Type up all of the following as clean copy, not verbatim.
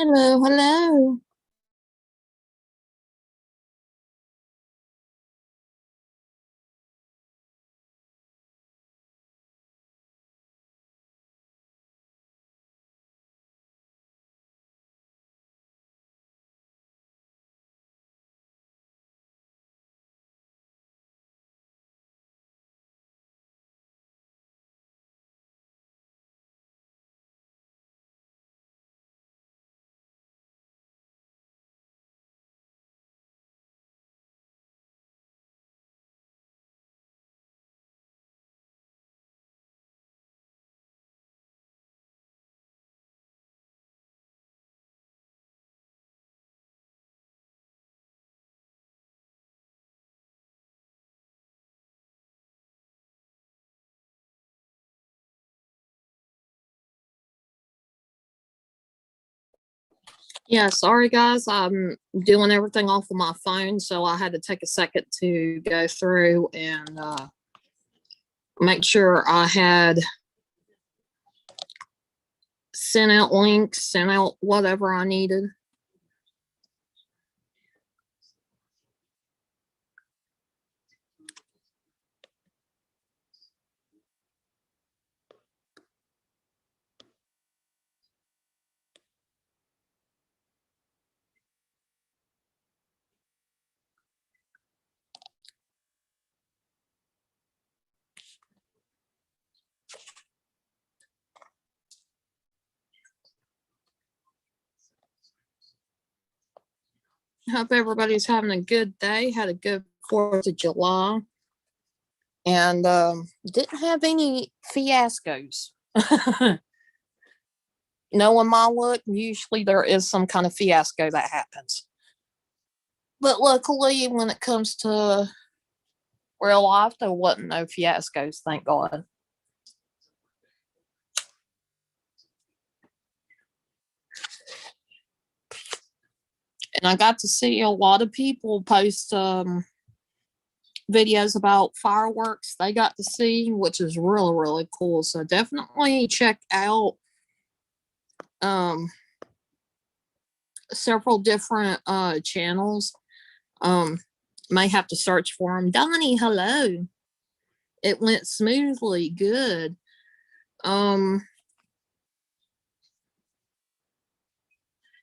Hello, hello. Yeah, sorry guys. I'm doing everything off of my phone, so I had to take a second to go through and make sure I had sent out links, sent out whatever I needed. Hope everybody's having a good day. Had a good 4th of July and didn't have any fiascos. Knowing my luck, usually there is some kind of fiasco that happens. But luckily, when it comes to real life, there wasn't no fiascos, thank God. And I got to see a lot of people post videos about fireworks they got to see, which is really, really cool. So definitely check out um, several different channels. Um, may have to search for them. Donnie, hello. It went smoothly. Good. Um,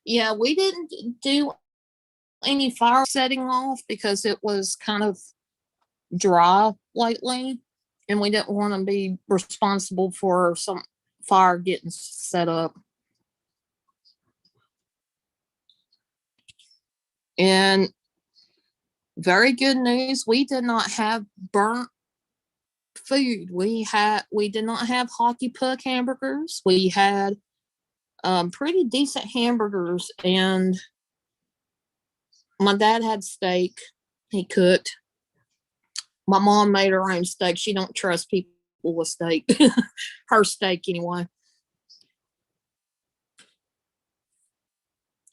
yeah, we didn't do any fire setting off because it was kind of dry lately, and we didn't want to be responsible for some fire getting set up. And very good news, we did not have burnt food. We did not have hockey puck hamburgers. We had pretty decent hamburgers, and my dad had steak. He cooked. My mom made her own steak. She don't trust people with steak. Her steak anyway.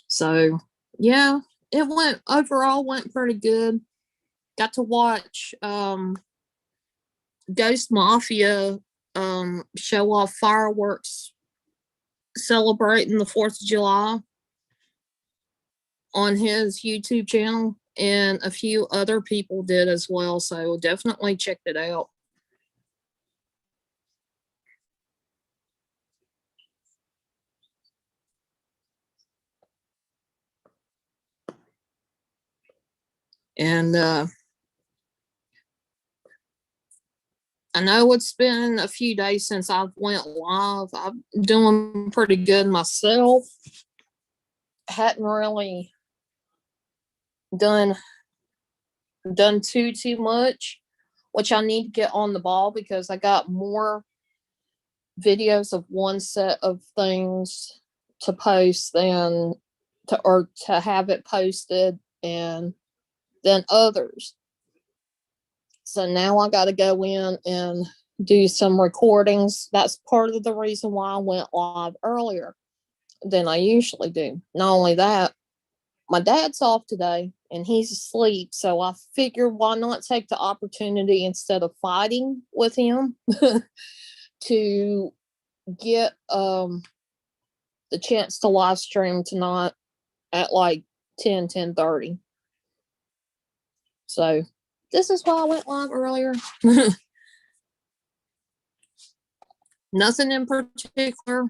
So yeah, it went overall went pretty good. Got to watch Ghost Mafia show off fireworks celebrating the 4th of July on his YouTube channel, and a few other people did as well. So definitely check it out. And I know it's been a few days since I've went live. I'm doing pretty good myself. Hadn't really done too much, which I need to get on the ball because I got more videos of one set of things to post than to have it posted and then others. So now I got to go in and do some recordings. That's part of the reason why I went live earlier than I usually do. Not only that, my dad's off today and he's asleep. So I figured why not take the opportunity instead of fighting with him to get the chance to live stream tonight at like 10:30. So this is why I went live earlier. Nothing in particular.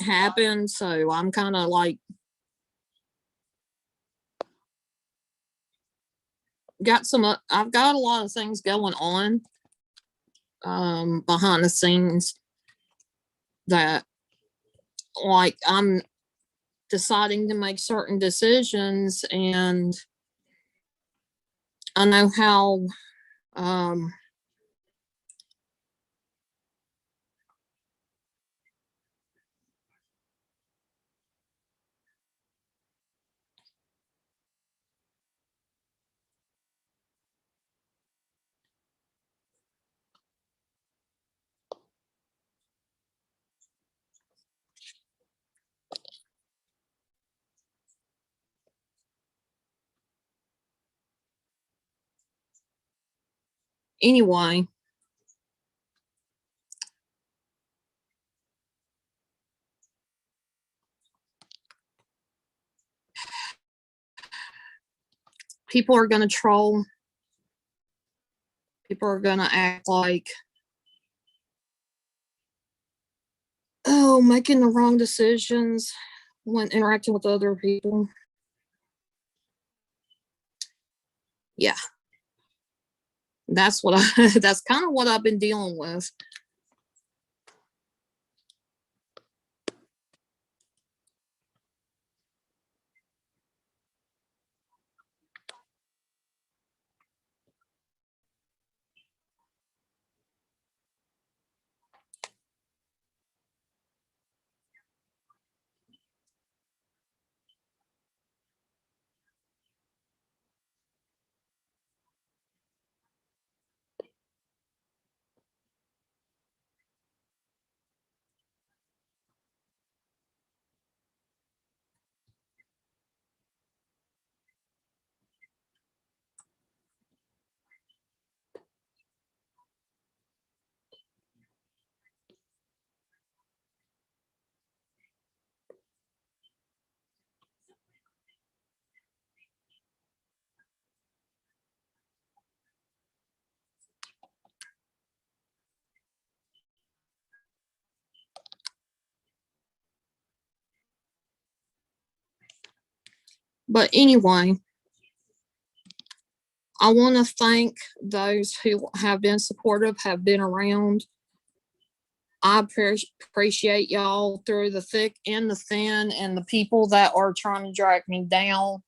Happened, so I'm kind of like I've got a lot of things going on behind the scenes that, like, I'm deciding to make certain decisions, and I know how anyway. People are going to troll. People are going to act like, oh, making the wrong decisions when interacting with other people. Yeah. That's that's kind of what I've been dealing with. But anyway, I want to thank those who have been supportive, have been around. I appreciate y'all through the thick and the thin, and the people that are trying to drag me down.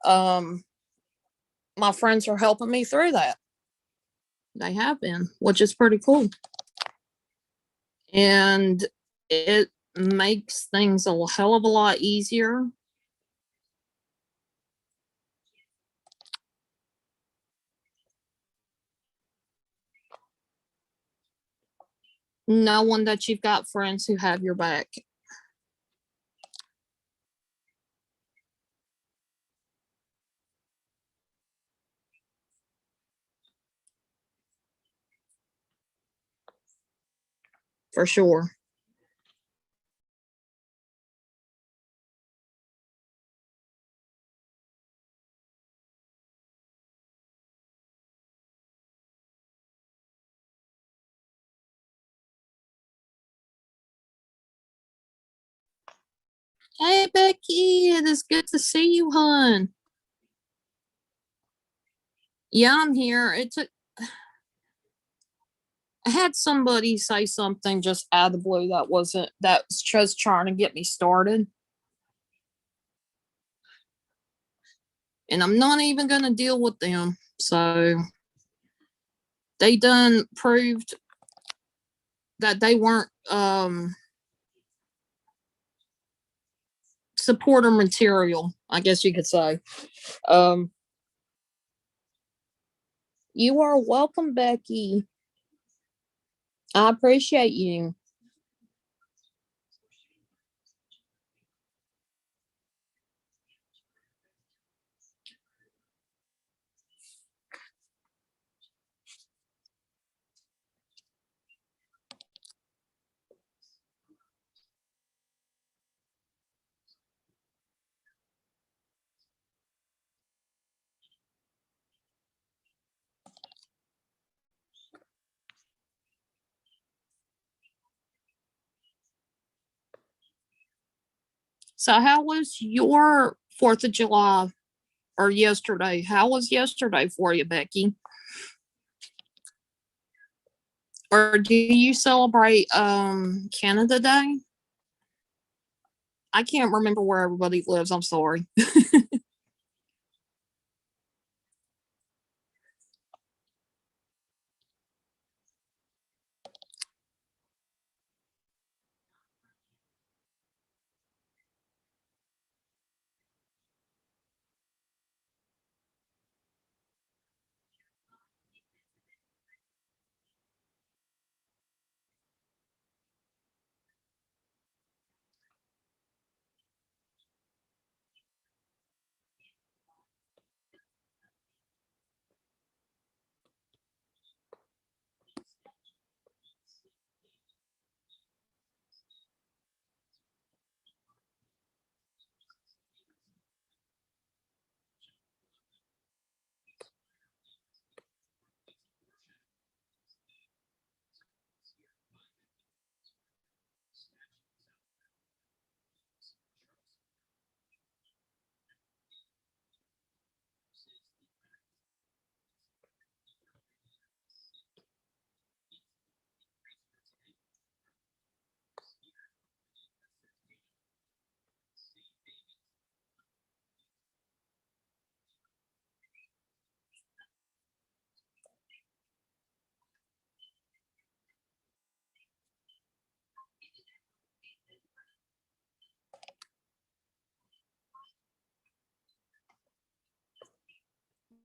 My friends are helping me through that. They have been, which is pretty cool. And it makes things a hell of a lot easier. Knowing that you've got friends who have your back. For sure. Hey, Becky, it is good to see you, hon. Yeah, I'm here. I had somebody say something just out of the blue that's just trying to get me started. And I'm not even going to deal with them. So they done proved that they weren't supporter material, I guess you could say. You are welcome, Becky. I appreciate you. So how was your 4th of July or yesterday? How was yesterday for you, Becky? Or do you celebrate Canada Day? I can't remember where everybody lives. I'm sorry.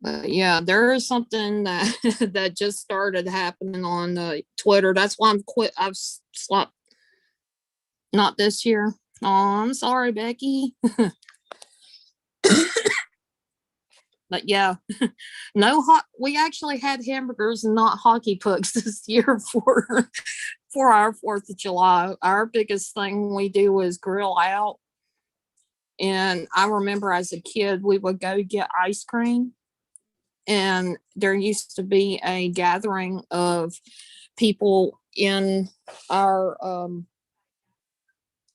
But yeah, there is something that that just started happening on Twitter. That's why I'm quit. I've slept not this year. Oh, I'm sorry, Becky. But yeah, no hot. We actually had hamburgers and not hockey pucks this year for our 4th of July. Our biggest thing we do is grill out. And I remember as a kid, we would go get ice cream, and there used to be a gathering of people in our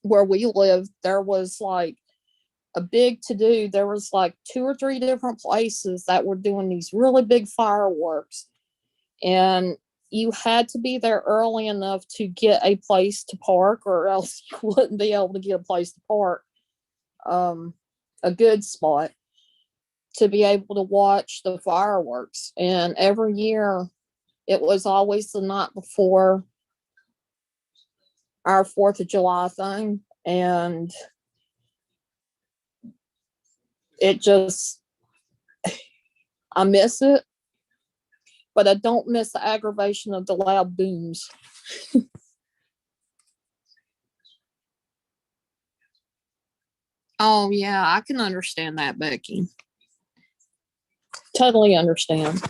where we lived. There was like a big to do. There was like 2 or 3 different places that were doing these really big fireworks, and you had to be there early enough to get a place to park, or else you wouldn't be able to get a place to park, um, a good spot to be able to watch the fireworks. And every year, it was always the night before our 4th of July thing, and it just I miss it, but I don't miss the aggravation of the loud booms. Oh yeah, I can understand that, Becky. Totally understand.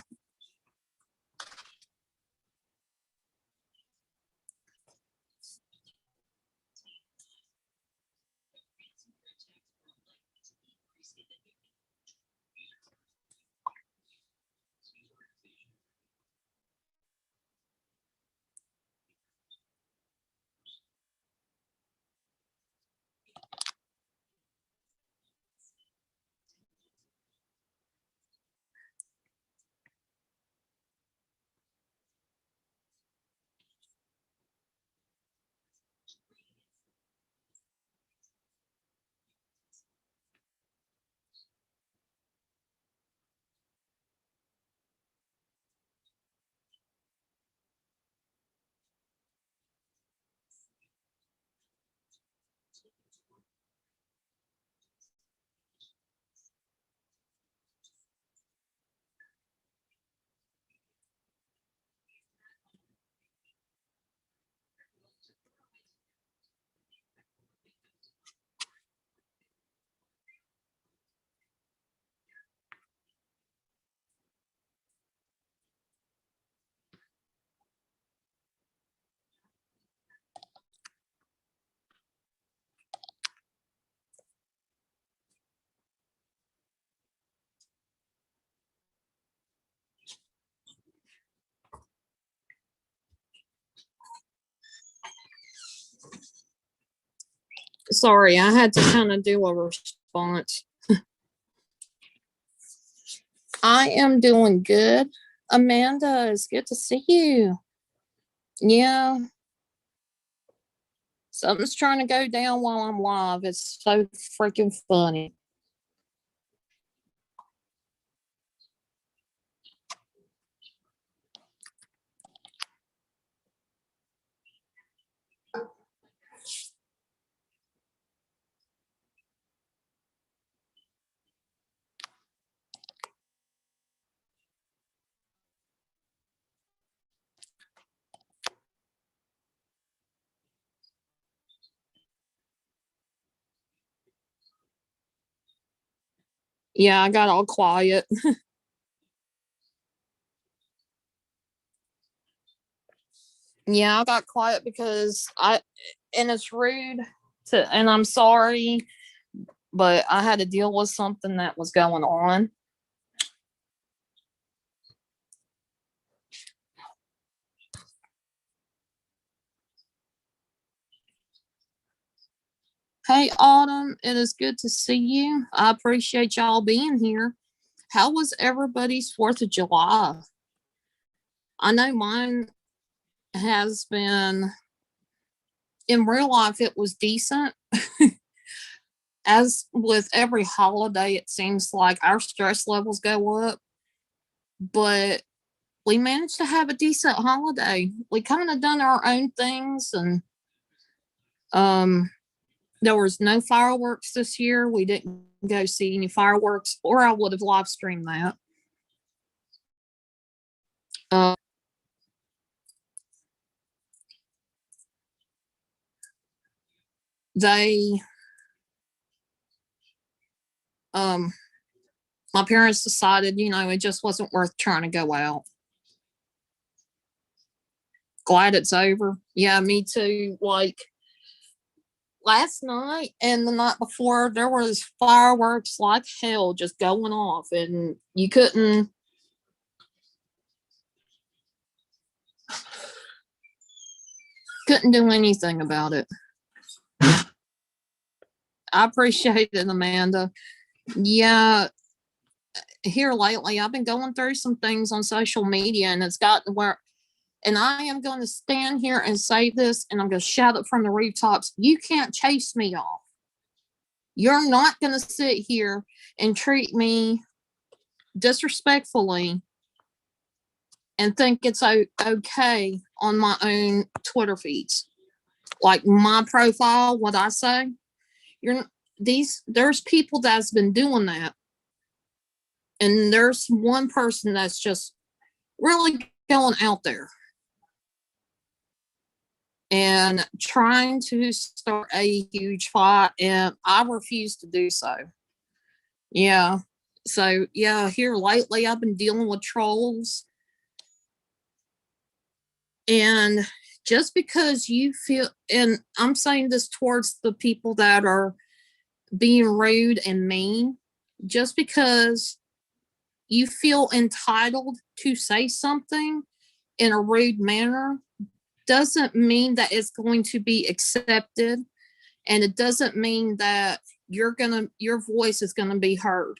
Sorry, I had to kind of do a response. I am doing good. Amanda, it's good to see you. Yeah. Something's trying to go down while I'm live. It's so freaking funny. Yeah, I got all quiet. Yeah, I got quiet because and it's rude and I'm sorry, but I had to deal with something that was going on. Hey, Autumn, it is good to see you. I appreciate y'all being here. How was everybody's 4th of July? I know mine has been, in real life, it was decent. As with every holiday, it seems like our stress levels go up, but we managed to have a decent holiday. We kind of done our own things, and there was no fireworks this year. We didn't go see any fireworks, or I would have live streamed that. Uh, they, um, my parents decided, it just wasn't worth trying to go out. Glad it's over. Yeah, me too. Like last night and the night before, there was fireworks like hell just going off, and you couldn't do anything about it. I appreciate it, Amanda. Yeah, here lately, I've been going through some things on social media, and it's gotten where, and I am going to stand here and say this, and I'm going to shout it from the rooftops. You can't chase me off. You're not going to sit here and treat me disrespectfully and think it's okay on my own Twitter feeds. Like my profile, what I say, there's people that's been doing that. And there's one person that's just really going out there and trying to start a huge fight, and I refuse to do so. Yeah. So yeah, here lately I've been dealing with trolls, and just because you feel, and I'm saying this towards the people that are being rude and mean, just because you feel entitled to say something in a rude manner doesn't mean that it's going to be accepted, and it doesn't mean that your voice is going to be heard.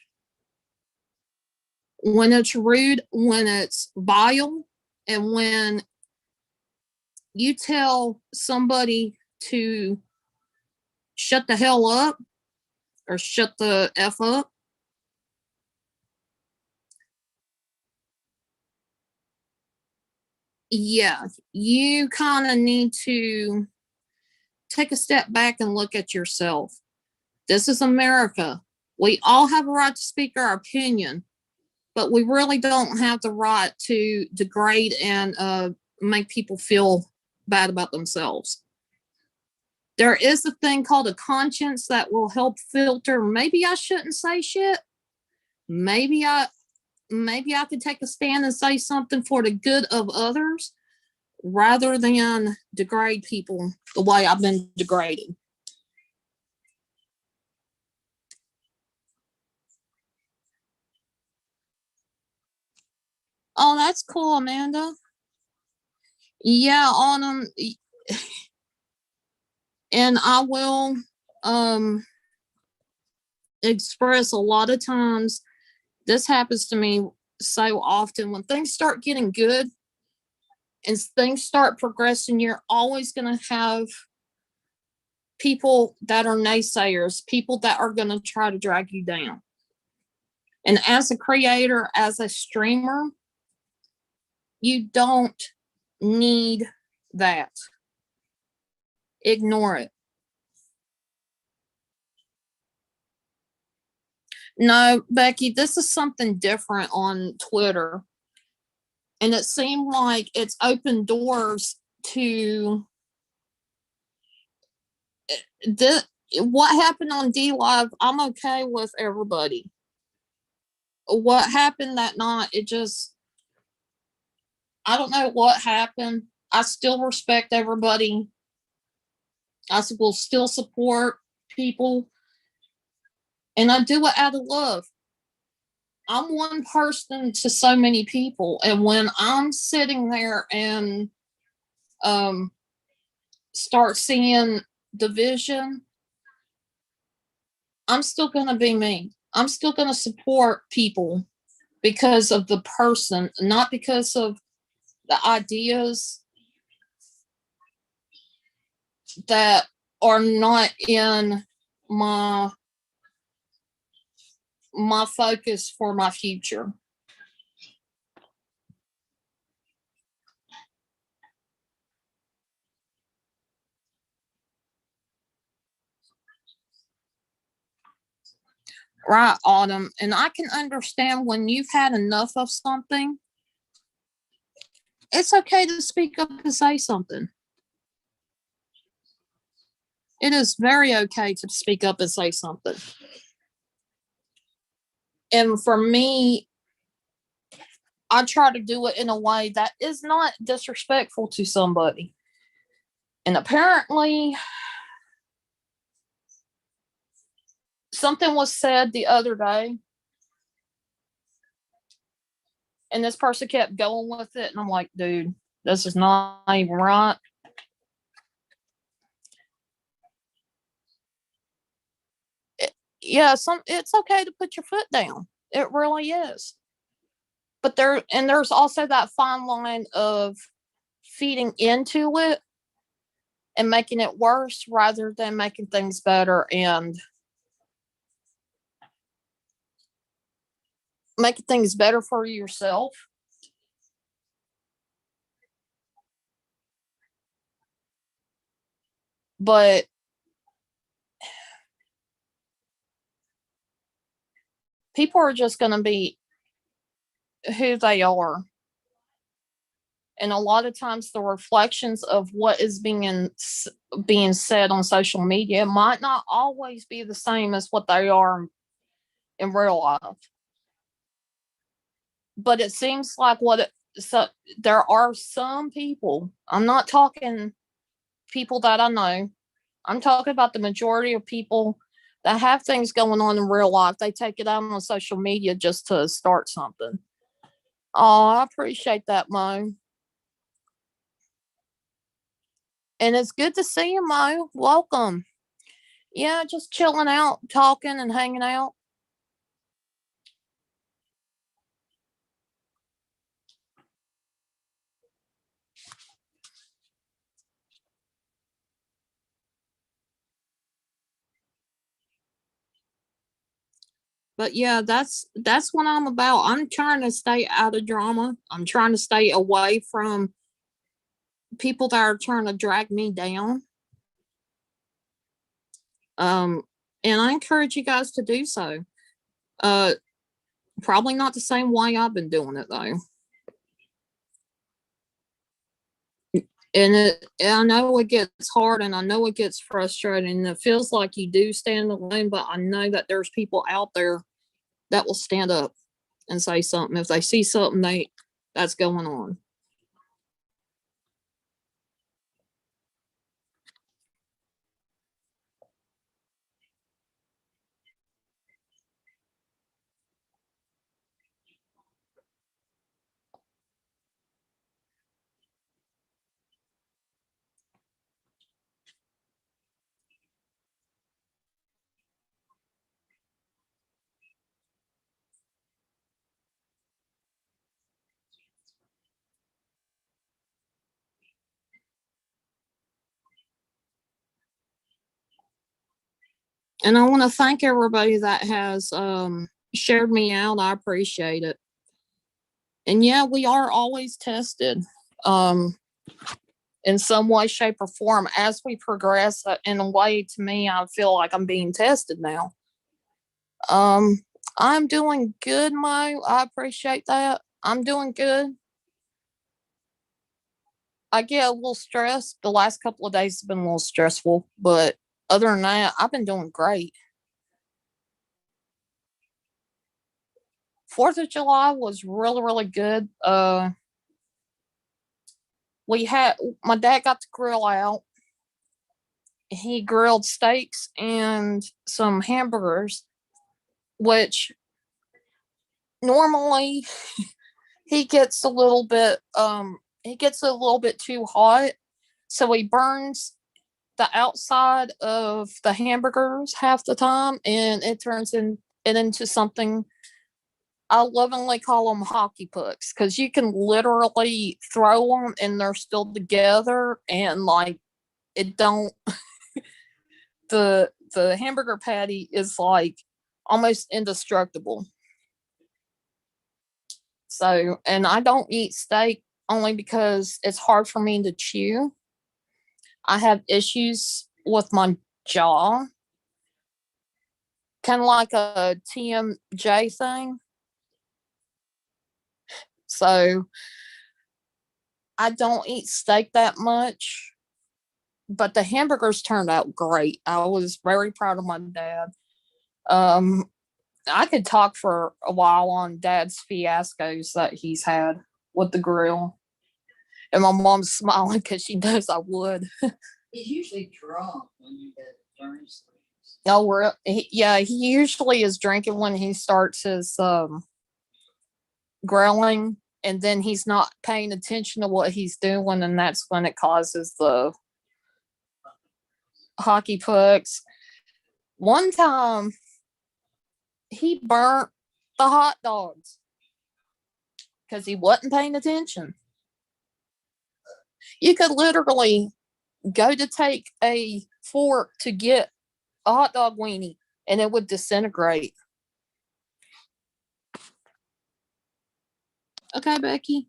When it's rude, when it's vile, and when you tell somebody to shut the hell up or shut the F up, yeah, you kind of need to take a step back and look at yourself. This is America. We all have a right to speak our opinion, but we really don't have the right to degrade and make people feel bad about themselves. There is a thing called a conscience that will help filter. Maybe I shouldn't say shit. Maybe I could take a stand and say something for the good of others rather than degrade people the way I've been degraded. Oh, that's cool, Amanda. Yeah, on them. And I will. express a lot of times. This happens to me so often when things start getting good and things start progressing. You're always going to have people that are naysayers, people that are going to try to drag you down. And as a creator, as a streamer, you don't need that. Ignore it. No, Becky, this is something different on Twitter. And it seemed like it's opened doors to what happened on DLive. I'm okay with everybody. What happened that night, I don't know what happened. I still respect everybody. I will still support people. And I do it out of love. I'm one person to so many people. And when I'm sitting there and start seeing division, I'm still going to be me. I'm still going to support people because of the person, not because of the ideas that are not in my focus for my future. Right, Autumn. And I can understand when you've had enough of something, it's okay to speak up and say something. It is very okay to speak up and say something. And for me, I try to do it in a way that is not disrespectful to somebody. And apparently, something was said the other day, and this person kept going with it. And I'm like, dude, this is not even right. Yeah, it's okay to put your foot down. It really is. But there's also that fine line of feeding into it and making it worse rather than making things better and making things better for yourself. But people are just going to be who they are. And a lot of times the reflections of what is being said on social media might not always be the same as what they are in real life. But it seems like so there are some people, I'm not talking people that I know, I'm talking about the majority of people that have things going on in real life. They take it out on social media just to start something. Oh, I appreciate that, Mo. And it's good to see you, Mo. Welcome. Yeah, just chilling out, talking and hanging out. But yeah, that's what I'm about. I'm trying to stay out of drama. I'm trying to stay away from people that are trying to drag me down. Um, and I encourage you guys to do so. Uh, Probably not the same way I've been doing it though. And I know it gets hard and I know it gets frustrating. And it feels like you do stand alone, but I know that there's people out there that will stand up and say something if they see something that's going on. And I want to thank everybody that has shared me out. I appreciate it. And yeah, we are always tested um, in some way, shape, or form as we progress. In a way, to me, I feel like I'm being tested now. Um, I'm doing good, Mo. I appreciate that. I'm doing good. I get a little stressed. The last couple of days have been a little stressful, but other than that, I've been doing great. 4th of July was really, really good. We had my dad got to grill out. He grilled steaks and some hamburgers, which normally he gets a little bit too hot. So he burns the outside of the hamburgers half the time and it turns it into something. I lovingly call them hockey pucks because you can literally throw them and they're still together and like it don't the hamburger patty is like almost indestructible. So, and I don't eat steak only because it's hard for me to chew. I have issues with my jaw, kind of like a TMJ thing. So, I don't eat steak that much, but the hamburgers turned out great. I was very proud of my dad. Um, I could talk for a while on dad's fiascos that he's had with the grill. And my mom's smiling because she knows I would. He's usually drunk when you get Thursdays. Oh, yeah, he usually is drinking when he starts his grilling, and then he's not paying attention to what he's doing, and that's when it causes the hockey pucks. One time, he burnt the hot dogs because he wasn't paying attention. You could literally go to take a fork to get a hot dog weenie and it would disintegrate. Okay, Becky.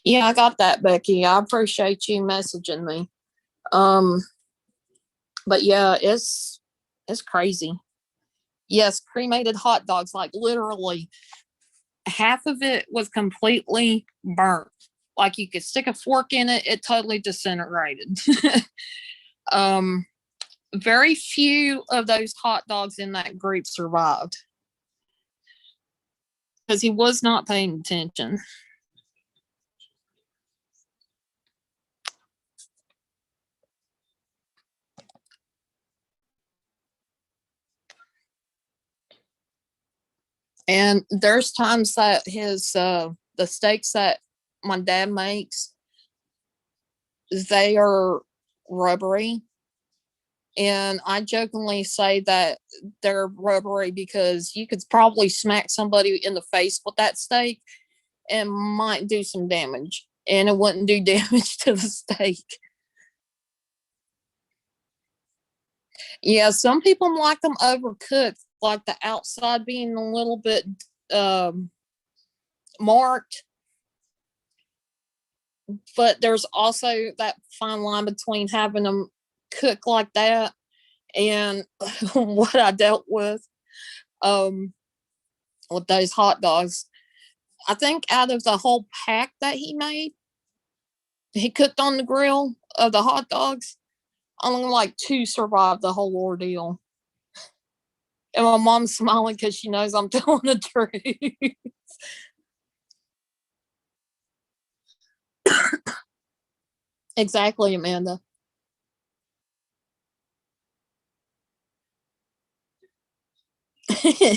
Yeah, I got that, Becky. I appreciate you messaging me. Um, but yeah, it's crazy. Yes, cremated hot dogs, like literally half of it was completely burnt. Like you could stick a fork in it, it totally disintegrated. um, very few of those hot dogs in that group survived because he was not paying attention. And there's times that his the steaks that my dad makes, they are rubbery. And I jokingly say that they're rubbery because you could probably smack somebody in the face with that steak and might do some damage. And it wouldn't do damage to the steak. Yeah, some people like them overcooked, like the outside being a little bit um, marked, but there's also that fine line between having them cook like that and what I dealt with those hot dogs. I think out of the whole pack that he cooked on the grill of the hot dogs, only like 2 survived the whole ordeal. And my mom's smiling because she knows I'm telling the truth. Exactly, Amanda.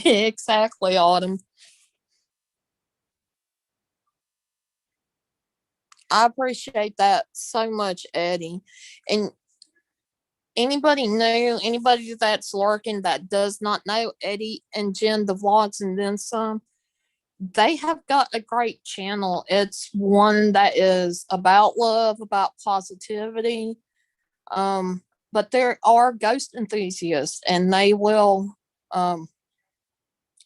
Exactly, Autumn. I appreciate that so much, Eddie. And anybody that's lurking that does not know Eddie and Jen, the vlogs and then some, they have got a great channel. It's one that is about love, about positivity. But there are ghost enthusiasts and they will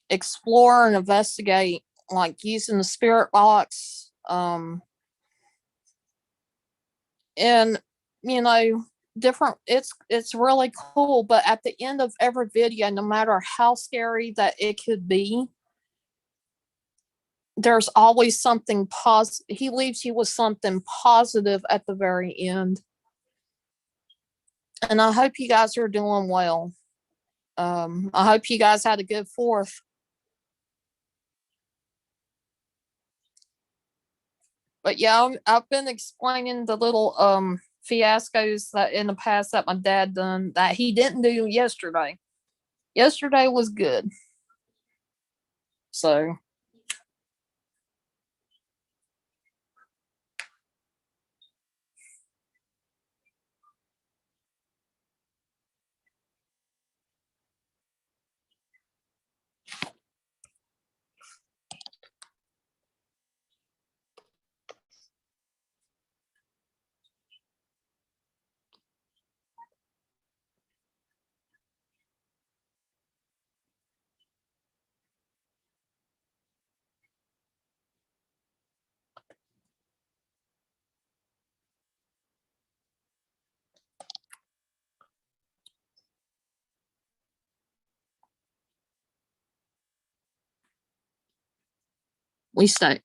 explore and investigate, like using the spirit box. And you know, different it's really cool, but at the end of every video, no matter how scary that it could be, there's always something positive. He leaves you with something positive at the very end. And I hope you guys are doing well. I hope you guys had a good fourth. But yeah, I've been explaining the little fiascos that in the past that my dad done that he didn't do yesterday. Yesterday was good. So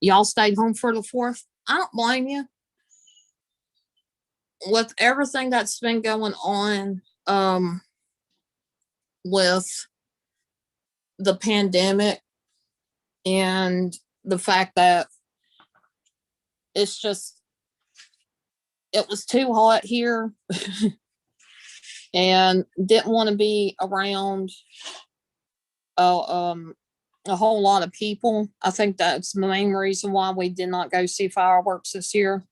y'all stayed home for the fourth. I don't blame you. With everything that's been going on with the pandemic and the fact that it's just it was too hot here and didn't want to be around uh, um a whole lot of people. I think that's the main reason why we did not go see fireworks this year.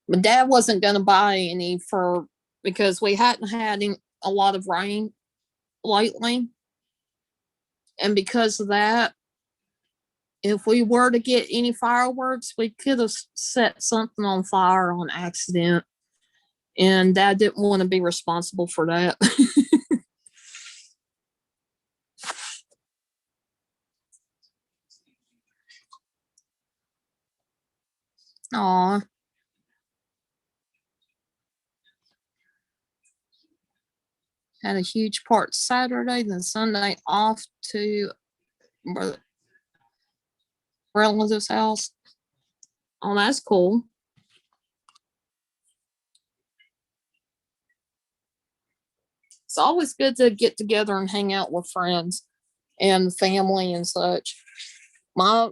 My dad wasn't going to buy any for because we hadn't had a lot of rain lately, and because of that, if we were to get any fireworks, we could have set something on fire on accident, and Dad didn't want to be responsible for that. Aw. Had a huge part Saturday, then Sunday off to relative's house. Oh, that's cool. It's always good to get together and hang out with friends and family and such. My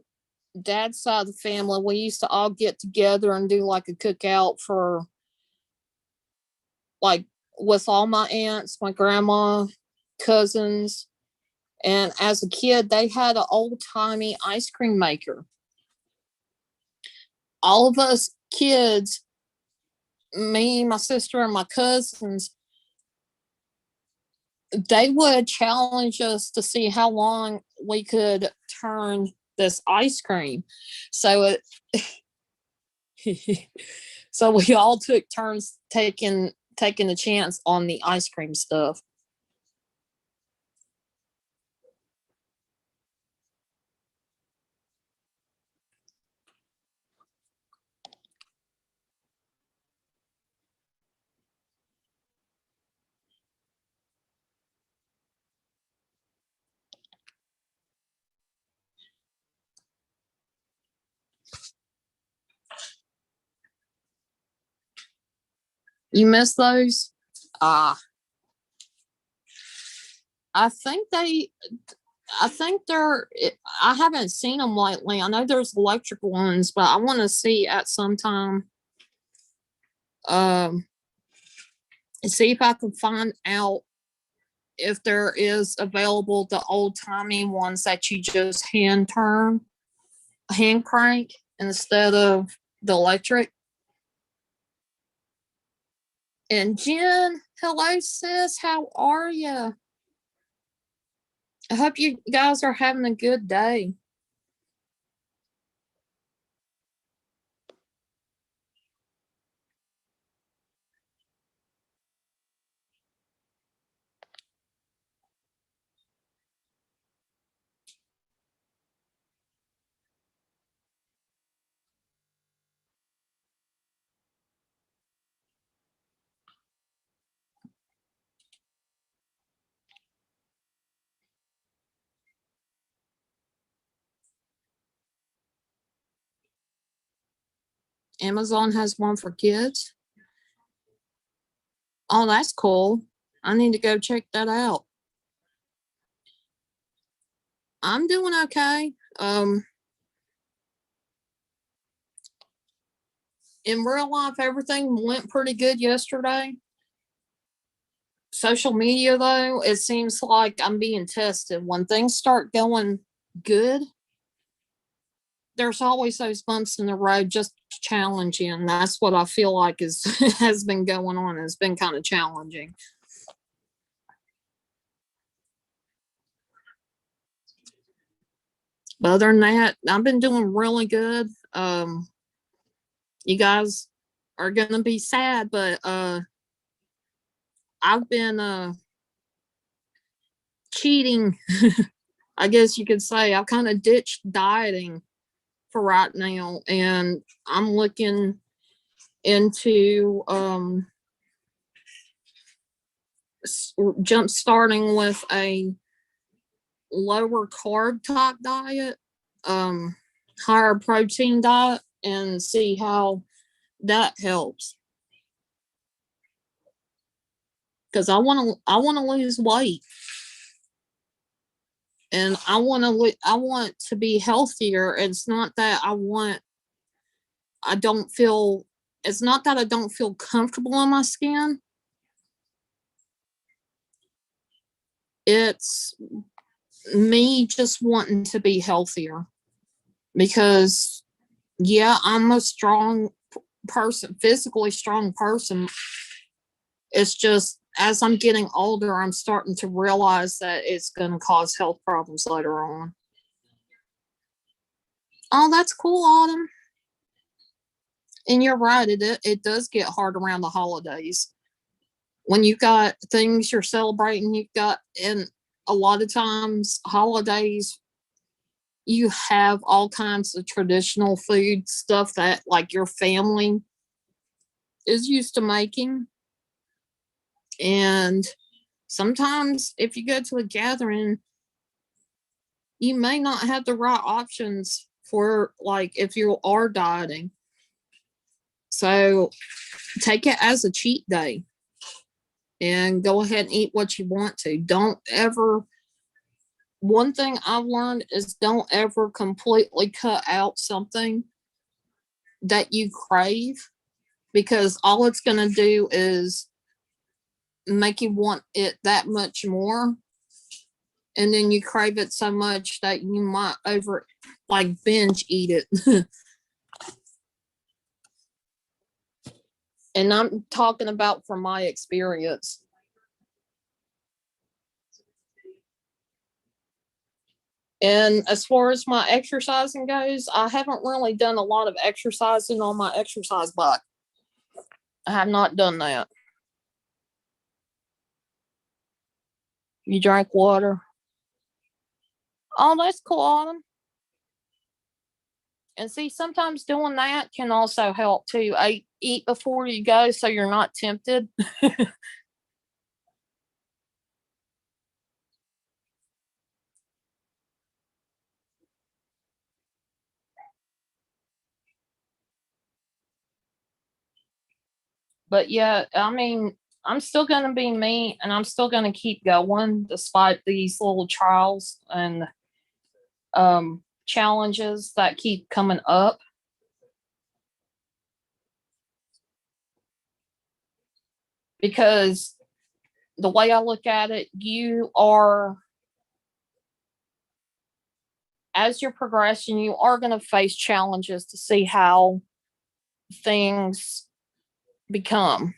dad's side of the family, we used to all get together and do like a cookout for like with all my aunts, my grandma, cousins. And as a kid, they had an old timey ice cream maker. All of us kids, me, my sister, and my cousins, they would challenge us to see how long we could turn this ice cream. So it, so we all took turns taking a chance on the ice cream stuff. You miss those? Ah, I think they, I think they're, I haven't seen them lately. I know there's electric ones, but I want to see at some time, um, and see if I can find out if there is available the old timey ones that you just hand crank instead of the electric. And Jen, hello sis, how are you? I hope you guys are having a good day. Amazon has one for kids. Oh, that's cool. I need to go check that out. I'm doing okay. In real life, everything went pretty good yesterday. Social media, though, it seems like I'm being tested. When things start going good, there's always those bumps in the road, just challenging. That's what I feel like is has been going on. It's been kind of challenging. But other than that, I've been doing really good. You guys are gonna be sad, but I've been cheating. I guess you could say I've kind of ditched dieting for right now, and I'm looking into jump starting with a lower carb type diet, higher protein diet, and see how that helps. Because I want to lose weight, and I want to be healthier. It's not that I don't feel. It's not that I don't feel comfortable in my skin. It's me just wanting to be healthier because yeah, I'm a strong person, physically strong person. It's just as I'm getting older, I'm starting to realize that it's going to cause health problems later on. Oh, that's cool, Autumn. And you're right, it does get hard around the holidays. When you've got things you're celebrating, you've got, and a lot of times holidays, you have all kinds of traditional food stuff that like your family is used to making. And sometimes if you go to a gathering, you may not have the right options for like if you are dieting. So take it as a cheat day and go ahead and eat what you want to. Don't ever, one thing I've learned is don't ever completely cut out something that you crave because all it's going to do is make you want it that much more. And then you crave it so much that you might over like binge eat it. And I'm talking about from my experience. And as far as my exercising goes, I haven't really done a lot of exercising on my exercise bike. I have not done that. You drank water. Oh, that's cool, Autumn. And see, sometimes doing that can also help too. Eat before you go so you're not tempted. But yeah, I mean, I'm still going to be me and I'm still going to keep going despite these little trials and challenges that keep coming up. Because the way I look at it, you are, as you're progressing, you are going to face challenges to see how things become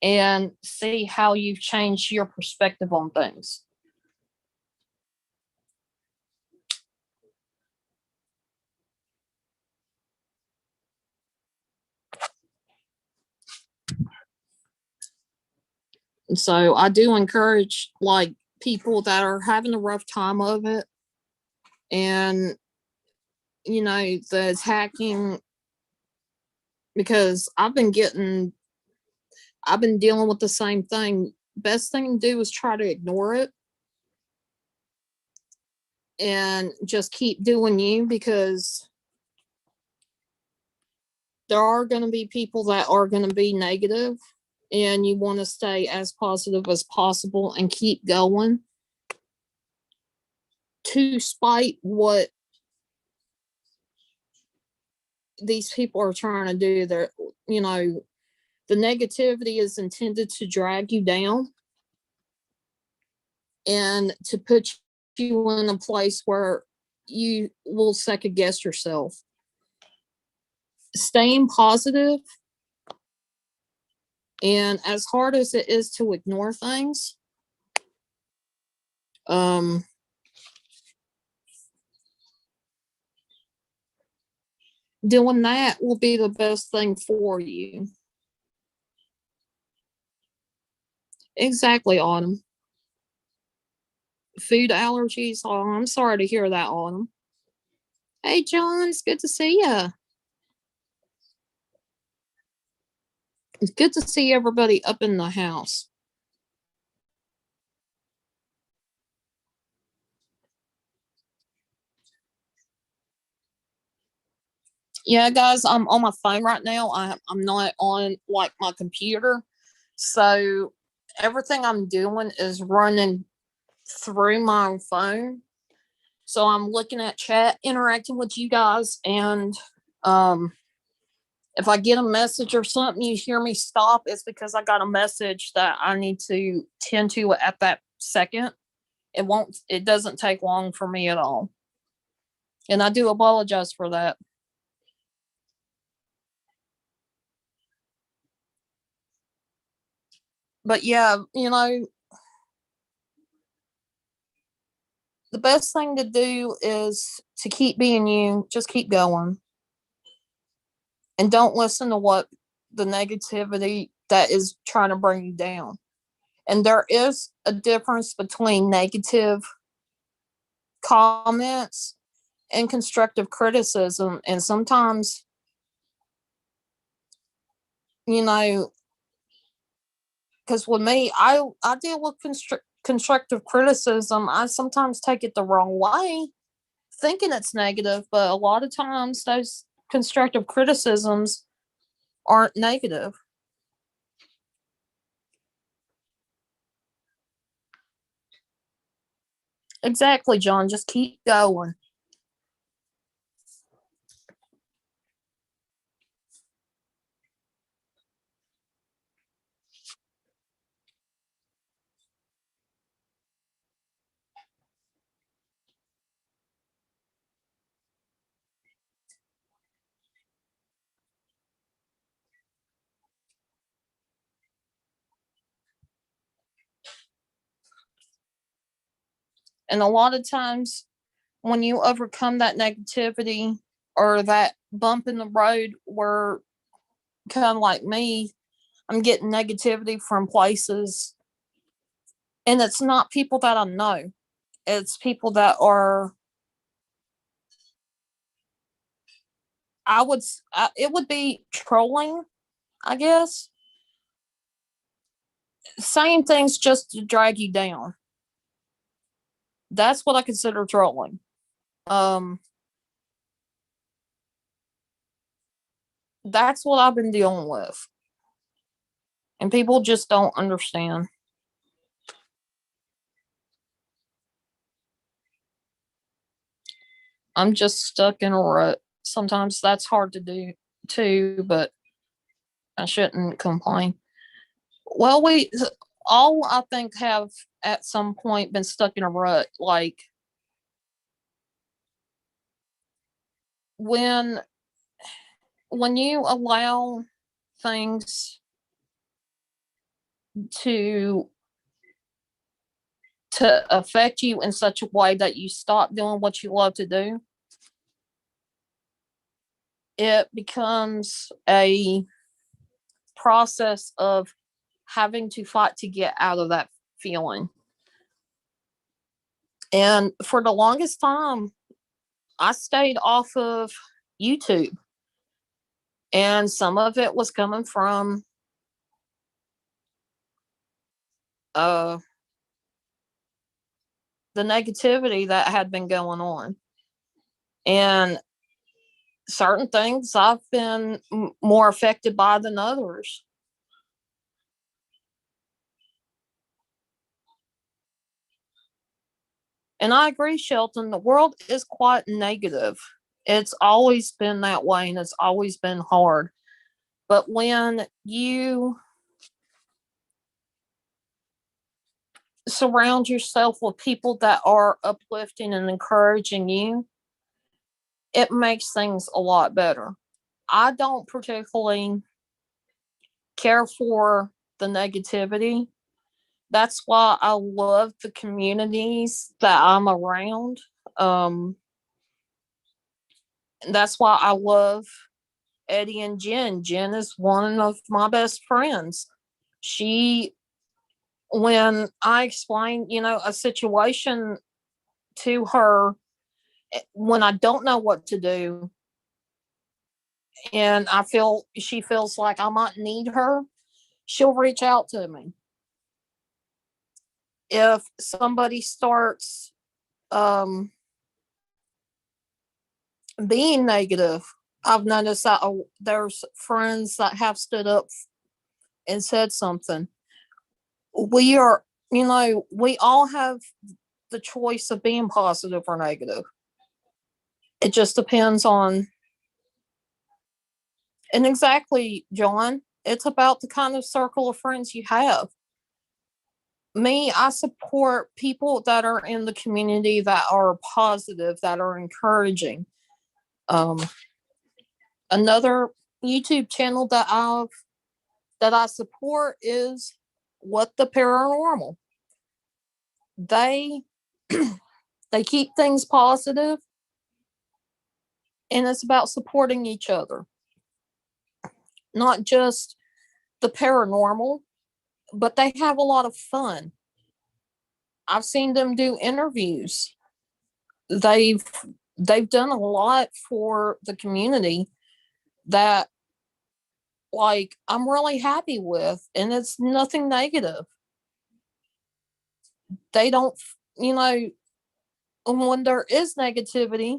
and see how you've changed your perspective on things. And so I do encourage like people that are having a rough time of it and the attacking, because I've been dealing with the same thing. Best thing to do is try to ignore it and just keep doing you, because there are going to be people that are going to be negative and you want to stay as positive as possible and keep going to spite what these people are trying to do. They're, the negativity is intended to drag you down and to put you in a place where you will second guess yourself. Staying positive, and as hard as it is to ignore things, um, doing that will be the best thing for you. Exactly, Autumn. Food allergies. Oh, I'm sorry to hear that, Autumn. Hey, John, it's good to see you. It's good to see everybody up in the house. Yeah, guys, I'm on my phone right now. I'm not on like my computer. So everything I'm doing is running through my phone. So I'm looking at chat, interacting with you guys, and um if I get a message or something, you hear me stop, it's because I got a message that I need to tend to at that second. It doesn't take long for me at all. And I do apologize for that. But yeah, the best thing to do is to keep being you, just keep going. And don't listen to what the negativity that is trying to bring you down. And there is a difference between negative comments and constructive criticism. And sometimes, you know, because with me, I deal with constructive criticism. I sometimes take it the wrong way, thinking it's negative, but a lot of times those constructive criticisms aren't negative. Exactly, John. Just keep going. And a lot of times, when you overcome that negativity or that bump in the road where, kind of like me, I'm getting negativity from places, and it's not people that I know. It's people that are, it would be trolling, I guess, saying things just to drag you down. That's what I consider trolling. Um, that's what I've been dealing with. And people just don't understand. I'm just stuck in a rut. Sometimes that's hard to do too, but I shouldn't complain. Well, we all, I think, have at some point been stuck in a rut. Like when you allow things to affect you in such a way that you stop doing what you love to do, it becomes a process of having to fight to get out of that feeling. And for the longest time, I stayed off of YouTube. And some of it was coming from uh, the negativity that had been going on. And certain things I've been more affected by than others. And I agree, Shelton, the world is quite negative. It's always been that way and it's always been hard. But when you surround yourself with people that are uplifting and encouraging you, it makes things a lot better. I don't particularly care for the negativity. That's why I love the communities that I'm around. Um, that's why I love Eddie and Jen. Jen is one of my best friends. She, when I explain, a situation to her, when I don't know what to do, and she feels like I might need her, she'll reach out to me. If somebody starts being negative, I've noticed that there's friends that have stood up and said something. We are, we all have the choice of being positive or negative. It just depends on, and exactly, John, it's about the kind of circle of friends you have. Me, I support people that are in the community that are positive, that are encouraging. Um, Another YouTube channel that I support is What the Paranormal. They they keep things positive, and it's about supporting each other. Not just the paranormal, but they have a lot of fun. I've seen them do interviews. They've they've done a lot for the community that, like, I'm really happy with, and it's nothing negative. They don't, you know, when there is negativity,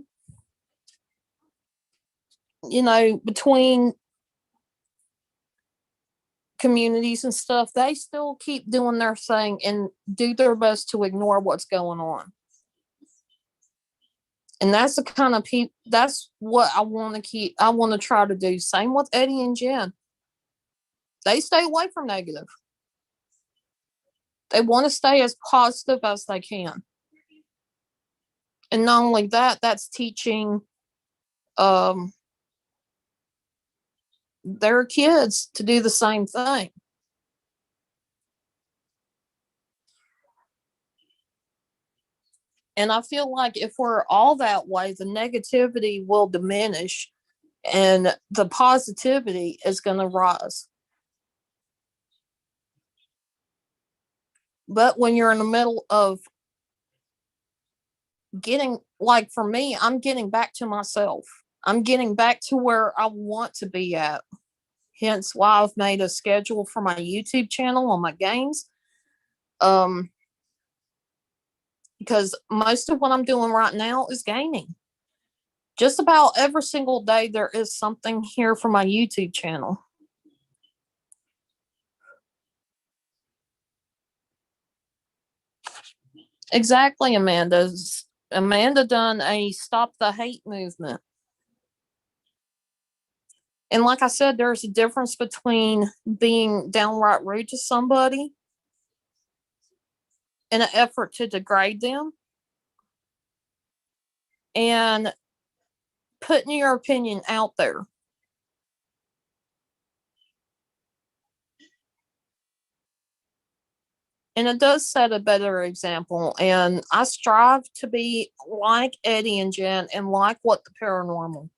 between communities and stuff, they still keep doing their thing and do their best to ignore what's going on. And that's the kind of people, that's what I want to keep, I want to try to do. Same with Eddie and Jen. They stay away from negative. They want to stay as positive as they can. And not only that, that's teaching um, their kids to do the same thing. And I feel like if we're all that way, the negativity will diminish and the positivity is going to rise. But when you're in the middle of getting, like for me, I'm getting back to myself. I'm getting back to where I want to be at. Hence why I've made a schedule for my YouTube channel on my games. Because most of what I'm doing right now is gaming. Just about every single day, there is something here for my YouTube channel. Exactly, Amanda done a stop the hate movement. And like I said, there's a difference between being downright rude to somebody in an effort to degrade them and putting your opinion out there. And it does set a better example. And I strive to be like Eddie and Jen and like what the paranormal.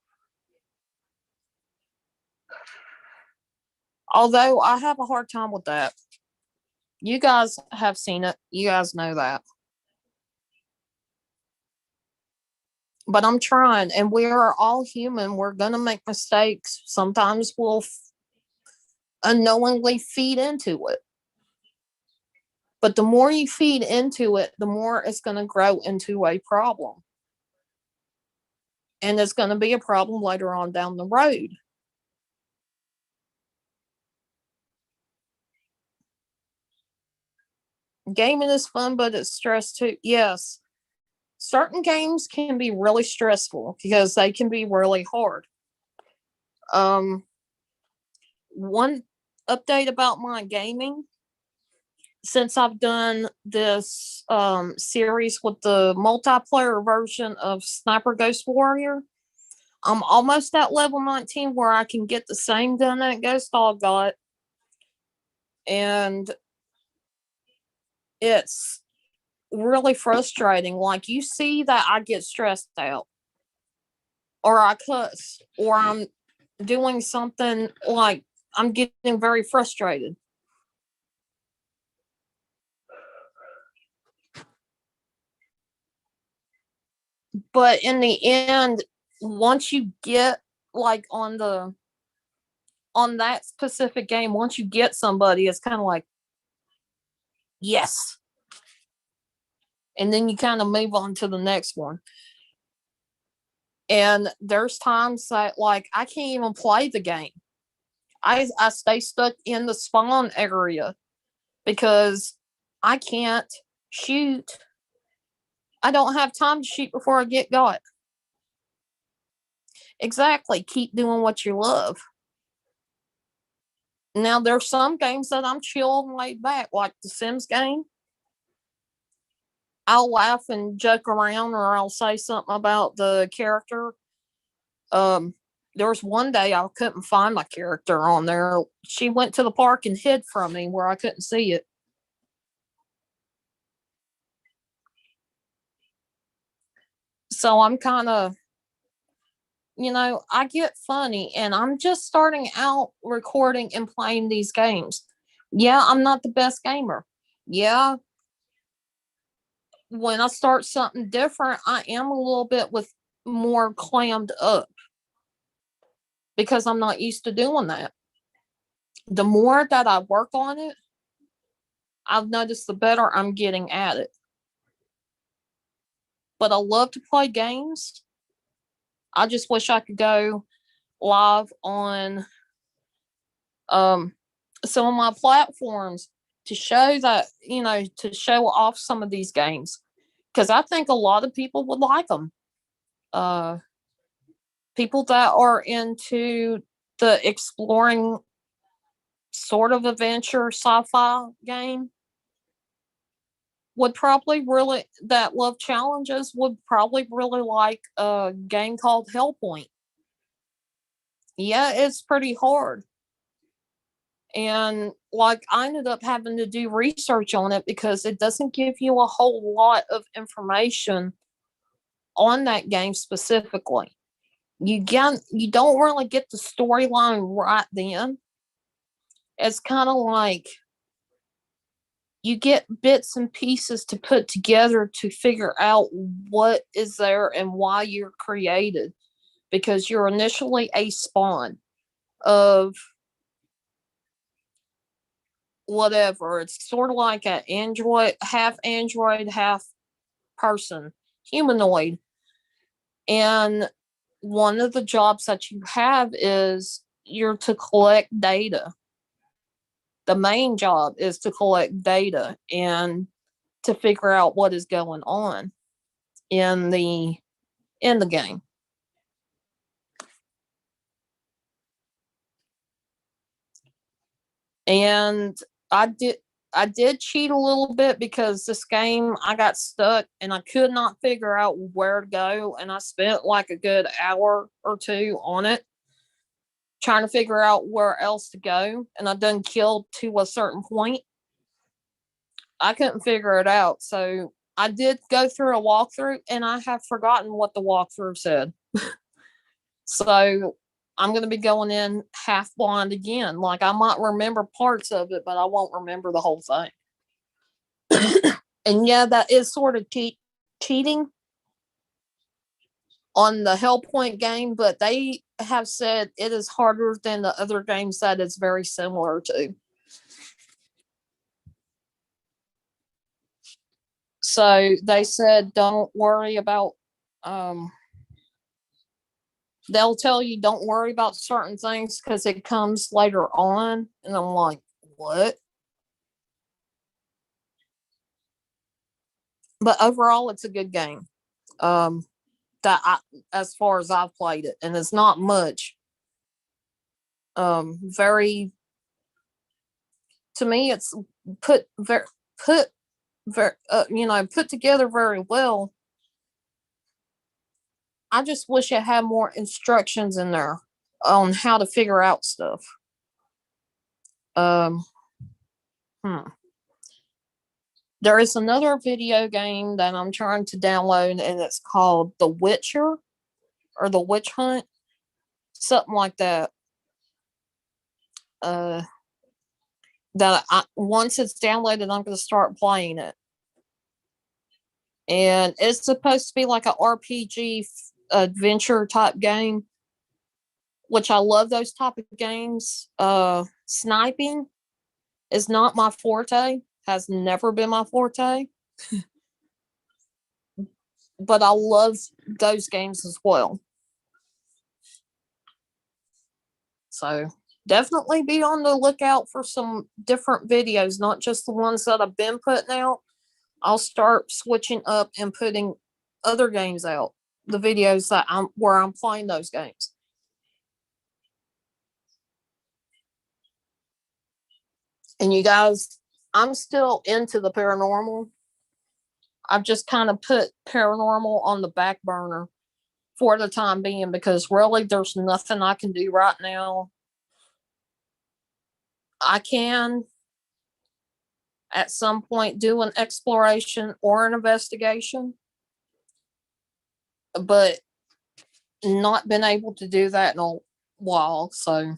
Although I have a hard time with that. You guys have seen it. You guys know that. But I'm trying, and we are all human. We're going to make mistakes. Sometimes we'll unknowingly feed into it. But the more you feed into it, the more it's going to grow into a problem. And it's going to be a problem later on down the road. Gaming is fun, but it's stress too. Yes, certain games can be really stressful because they can be really hard. Um, one update about my gaming, since I've done this series with the multiplayer version of Sniper Ghost Warrior, I'm almost at level 19 where I can get the same gun that Ghost Dog got. And it's really frustrating. Like, you see that I get stressed out, or I cuss, or I'm doing something, like I'm getting very frustrated. But in the end, once you get like on that specific game, once you get somebody, it's kind of like, yes. And then you kind of move on to the next one. And there's times that like I can't even play the game. I stay stuck in the spawn area because I can't shoot. I don't have time to shoot before I get got. Exactly. Keep doing what you love. Now there's some games that I'm chill and laid back, like the Sims game. I'll laugh and joke around, or I'll say something about the character. Um, there was one day I couldn't find my character on there. She went to the park and hid from me where I couldn't see it. So I'm kind of, I get funny, and I'm just starting out recording and playing these games. Yeah, I'm not the best gamer. Yeah, when I start something different, I am a little bit with more clammed up because I'm not used to doing that. The more that I work on it, I've noticed the better I'm getting at it. But I love to play games. I just wish I could go live on some of my platforms to show that, to show off some of these games, because I think a lot of people would like them. Uh, People that are into the exploring sort of adventure sci-fi game would probably really, that love challenges, would probably really like a game called Hellpoint. Yeah, it's pretty hard. And like, I ended up having to do research on it because it doesn't give you a whole lot of information on that game specifically. You don't really get the storyline right then. It's kind of like you get bits and pieces to put together to figure out what is there and why you're created, because you're initially a spawn of whatever. It's sort of like an android, half person, humanoid. And one of the jobs that you have is you're to collect data. The main job is to collect data, and to figure out what is going on in the game. And I did cheat a little bit because this game I got stuck and I could not figure out where to go, and I spent like a good hour or two on it trying to figure out where else to go, and I done killed to a certain point. I couldn't figure it out, so I did go through a walkthrough and I have forgotten what the walkthrough said. So I'm going to be going in half blind again. Like, I might remember parts of it, but I won't remember the whole thing. And yeah, that is sort of cheating on the Hellpoint game, but they have said it is harder than the other games that it's very similar to. So they said, don't worry about, they'll tell you don't worry about certain things because it comes later on. And I'm like, what? But overall, it's a good game. As far as I've played it, and it's not much. Very, to me, it's put together very well. I just wish it had more instructions in there on how to figure out stuff. Hmm. There is another video game that I'm trying to download, and it's called The Witcher or The Witch Hunt, something like that. Once it's downloaded, I'm going to start playing it. And it's supposed to be like an RPG adventure type game, which I love those type of games. Sniping is not my forte, has never been my forte. But I love those games as well. So definitely be on the lookout for some different videos, not just the ones that I've been putting out. I'll start switching up and putting other games out, the videos that I'm playing those games. And you guys, I'm still into the paranormal. I've just kind of put paranormal on the back burner for the time being because really there's nothing I can do right now. I can at some point do an exploration or an investigation, but not been able to do that in a while. So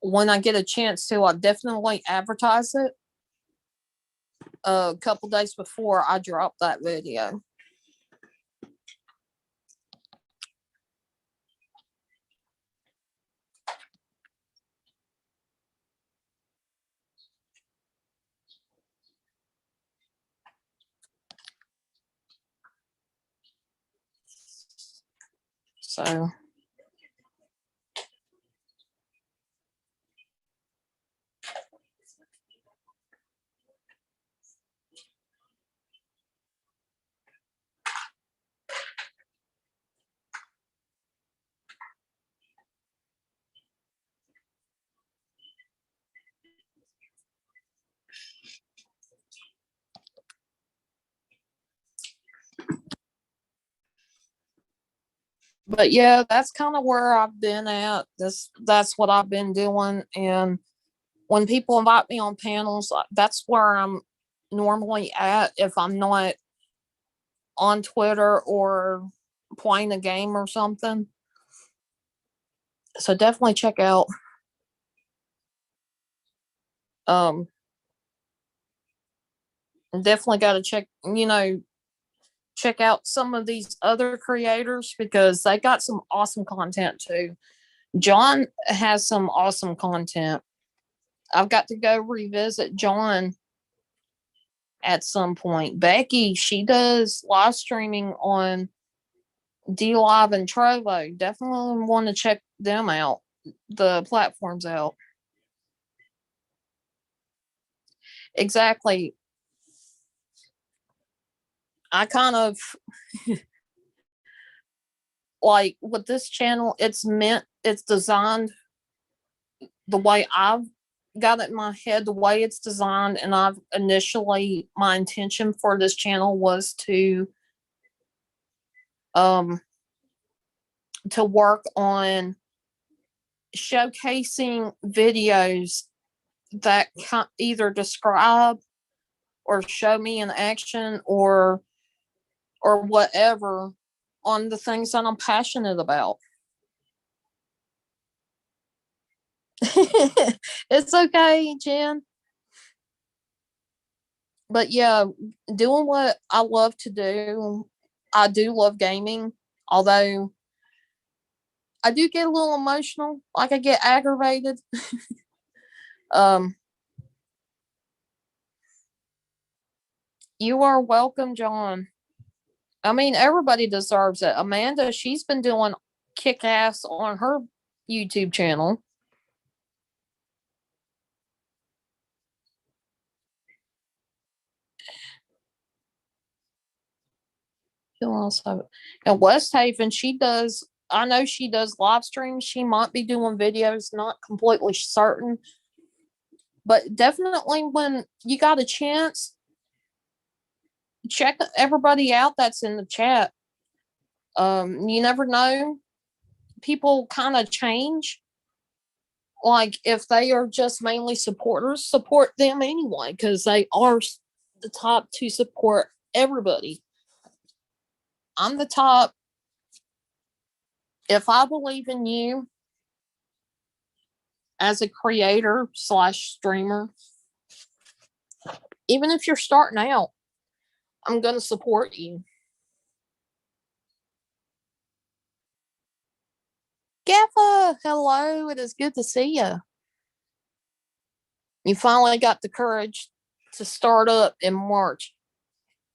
when I get a chance to, I'll definitely advertise it a couple days before I drop that video. So but yeah, that's kind of where I've been at. That's what I've been doing. And when people invite me on panels, that's where I'm normally at if I'm not on Twitter or playing a game or something. So definitely check out definitely got to check out some of these other creators because they got some awesome content too. John has some awesome content. I've got to go revisit John at some point. Becky, she does live streaming on DLive and Trovo. Definitely want to check them out, the platforms out. Exactly. I kind of like with this channel, it's designed the way I've got it in my head, the way it's designed. And my intention for this channel was um, to work on showcasing videos that either describe or show me in action or whatever on the things that I'm passionate about. It's okay, Jen. But yeah, doing what I love to do. I do love gaming, although I do get a little emotional, like I get aggravated. um you are welcome, John. I mean, everybody deserves it. Amanda, she's been doing kick ass on her YouTube channel. Who else have it? And West Haven, I know she does live streams. She might be doing videos, not completely certain. But definitely when you got a chance, check everybody out that's in the chat. You never know. People kind of change. Like if they are just mainly supporters, support them anyway, because they are the top to support everybody. I'm the top. If I believe in you as a creator slash streamer, even if you're starting out, I'm going to support you. Gaffa, hello. It is good to see you. You finally got the courage to start up in March.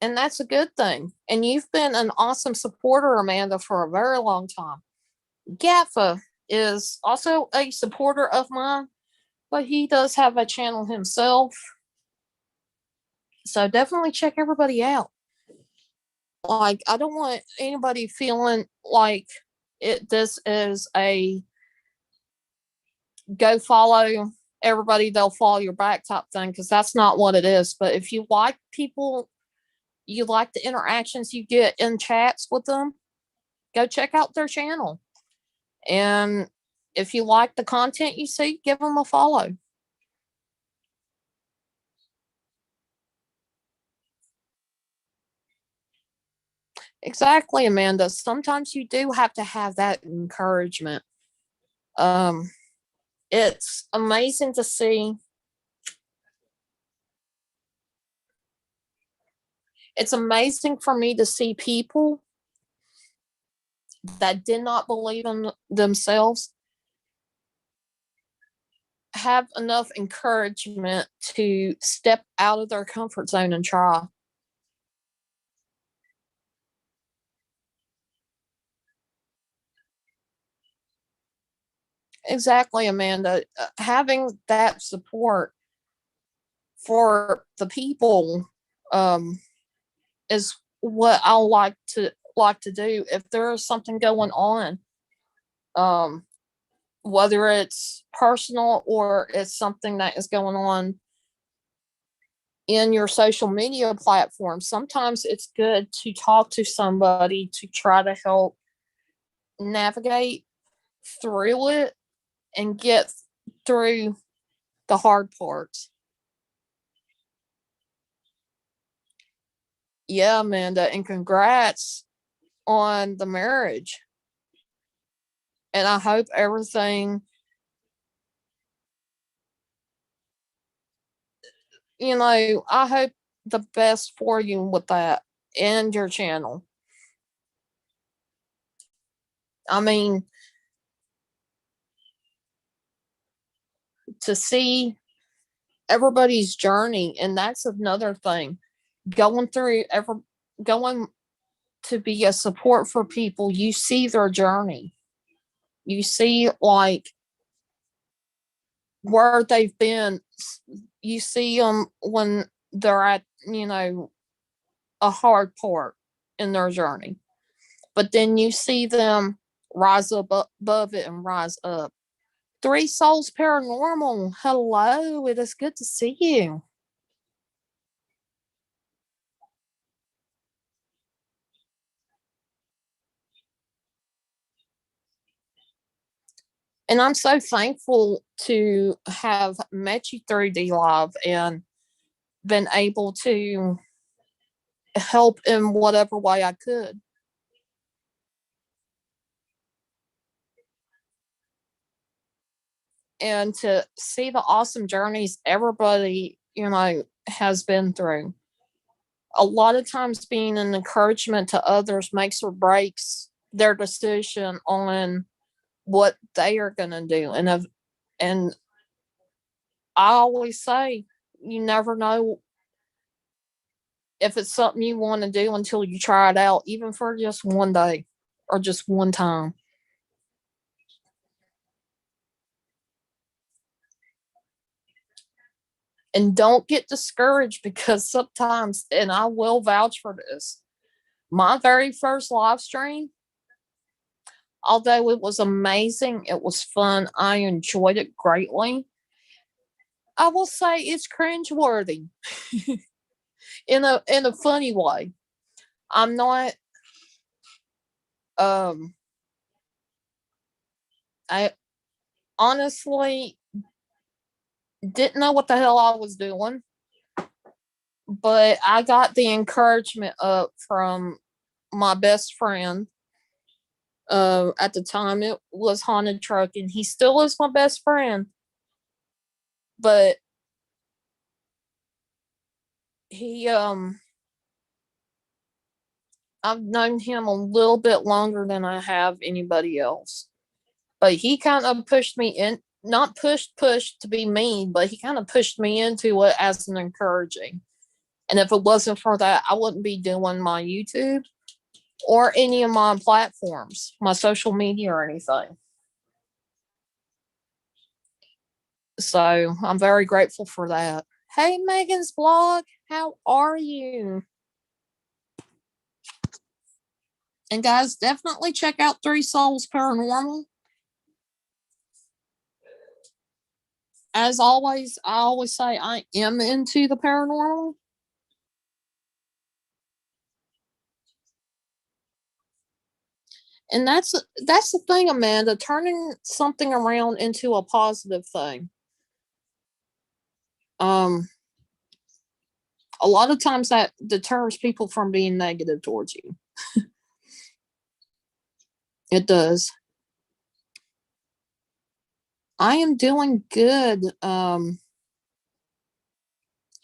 And that's a good thing. And you've been an awesome supporter, Amanda, for a very long time. Gaffa is also a supporter of mine, but he does have a channel himself. So definitely check everybody out. Like, I don't want anybody feeling like this is a go follow everybody, they'll follow your back type thing, because that's not what it is. But if you like people, you like the interactions you get in chats with them, go check out their channel. And if you like the content you see, give them a follow. Exactly, Amanda. Sometimes you do have to have that encouragement. Um, it's amazing to see. It's amazing for me to see people that did not believe in themselves have enough encouragement to step out of their comfort zone and try. Exactly, Amanda. Having that support for the people is what I like to do. If there's something going on, um, whether it's personal or it's something that is going on in your social media platform, sometimes it's good to talk to somebody to try to help navigate through it and get through the hard parts. Yeah, Amanda, and congrats on the marriage. And I hope everything, I hope the best for you with that and your channel. I mean, to see everybody's journey, and that's another thing. Going to be a support for people, you see their journey. You see like where they've been. You see them when they're at, a hard part in their journey. But then you see them rise above it and rise up. Three Souls Paranormal. Hello, it is good to see you. And I'm so thankful to have met you through D Live and been able to help in whatever way I could. And to see the awesome journeys everybody, has been through. A lot of times being an encouragement to others makes or breaks their decision on what they are going to do. And I always say, you never know if it's something you want to do until you try it out, even for just one day or just one time. And don't get discouraged because sometimes, and I will vouch for this, my very first live stream, although it was amazing, it was fun, I enjoyed it greatly. I will say it's cringeworthy in a funny way. I'm not um I honestly didn't know what the hell I was doing, but I got the encouragement up from my best friend. At the time it was Haunted Truck, and he still is my best friend. But he I've known him a little bit longer than I have anybody else. But he kind of pushed me in, not pushed to be mean, but he kind of pushed me into it as an encouraging. And if it wasn't for that, I wouldn't be doing my YouTube or any of my platforms, my social media or anything. So I'm very grateful for that. Hey, Megan's blog, how are you? And guys, definitely check out Three Souls Paranormal. As always, I always say I am into the paranormal. And that's the thing, Amanda, turning something around into a positive thing. Um a lot of times that deters people from being negative towards you. It does. I am doing good.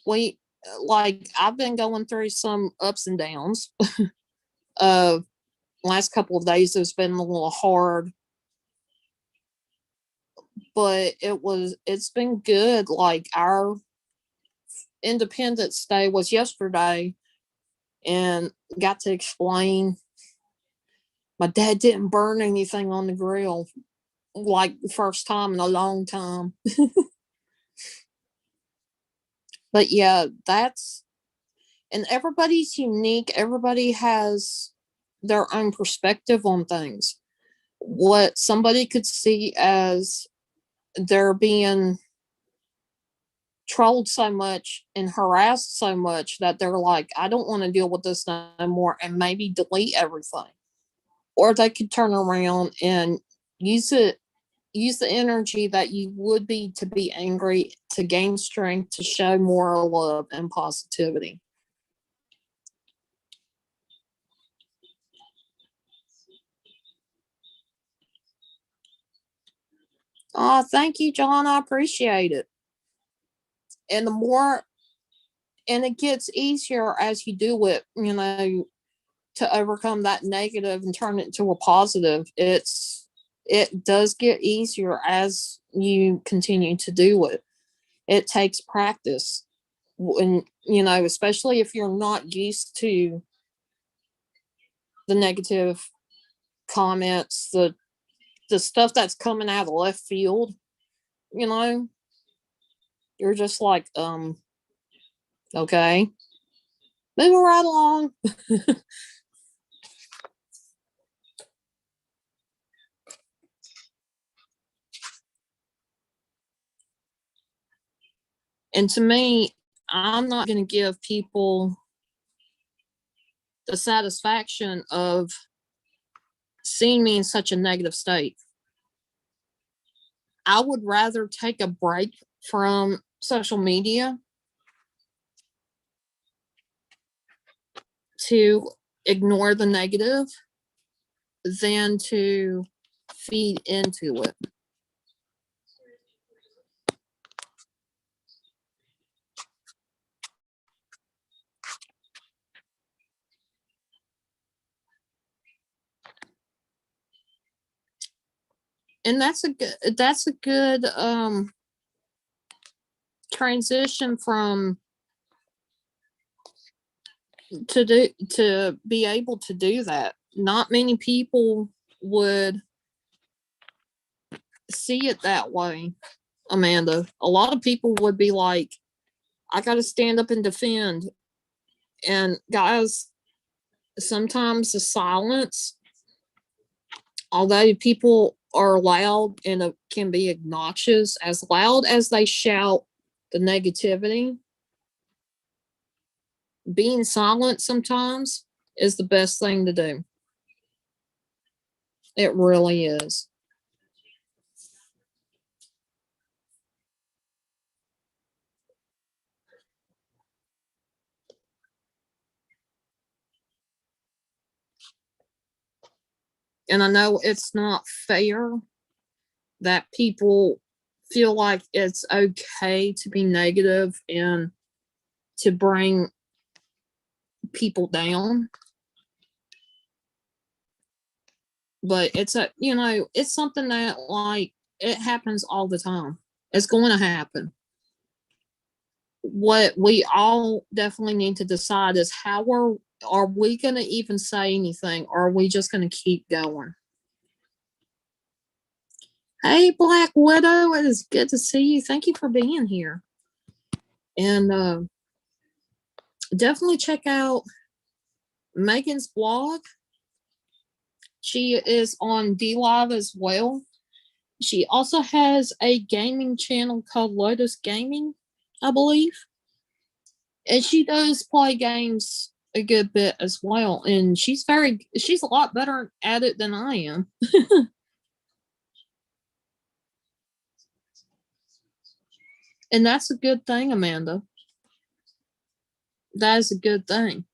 We like I've been going through some ups and downs. uh Last couple of days it's been a little hard, but it's been good. Like our Independence Day was yesterday, and got to explain my dad didn't burn anything on the grill, like the first time in a long time. But yeah, that's, and everybody's unique. Everybody has their own perspective on things. What somebody could see as they're being trolled so much and harassed so much that they're like, I don't want to deal with this no more, and maybe delete everything. Or they could turn around and use it, use the energy that you would be to be angry to gain strength to show more love and positivity. Oh, thank you, John. I appreciate it. And the more, and it gets easier as you do it, to overcome that negative and turn it into a positive. It does get easier as you continue to do it. It takes practice. When, especially if you're not used to the negative comments, the stuff that's coming out of left field, you know, you're just like, okay. moving right along. And to me, I'm not going to give people the satisfaction of seeing me in such a negative state. I would rather take a break from social media to ignore the negative than to feed into it. And that's a good transition from to be able to do that. Not many people would see it that way, Amanda. A lot of people would be like, I got to stand up and defend. And guys, sometimes the silence, although people are loud and can be obnoxious, as loud as they shout the negativity, being silent sometimes is the best thing to do. It really is. And I know it's not fair that people feel like it's okay to be negative and to bring people down. But it's it's something that like it happens all the time. It's going to happen. What we all definitely need to decide is how are we going to even say anything, or are we just going to keep going? Hey, Black Widow, it is good to see you. Thank you for being here. And definitely check out Megan's blog. She is on DLive as well. She also has a gaming channel called Lotus Gaming, I believe. And she does play games a good bit as well. And she's a lot better at it than I am. And that's a good thing, Amanda. That is a good thing.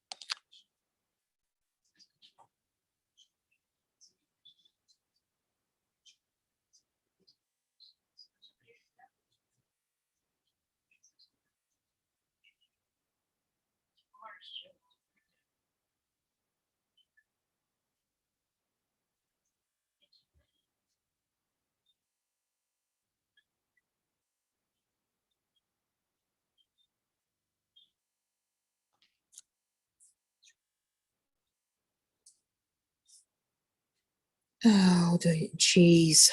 Oh, jeez.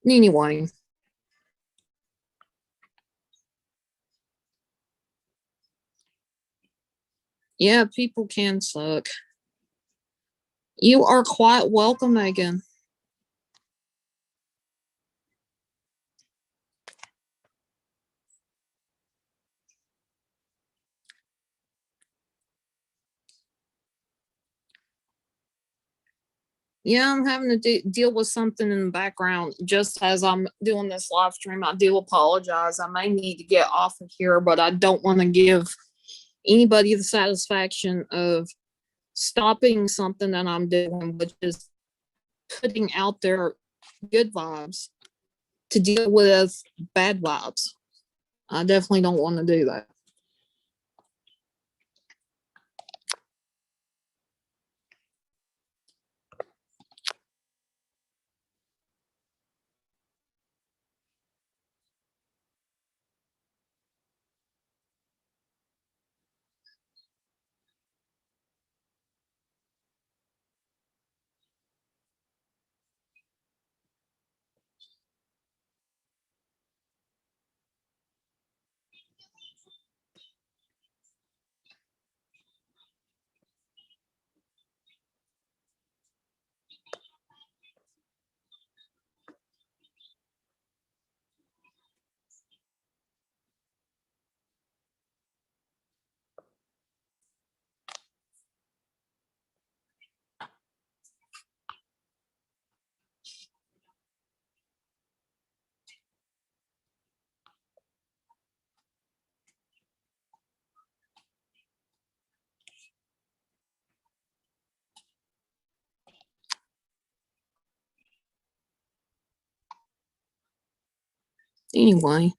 Anyway. Yeah, people can suck. You are quite welcome, Megan. Yeah, I'm having to deal with something in the background just as I'm doing this live stream. I do apologize. I may need to get off of here, but I don't want to give anybody the satisfaction of stopping something that I'm doing, which is putting out there good vibes to deal with bad vibes. I definitely don't want to do that. Anyway.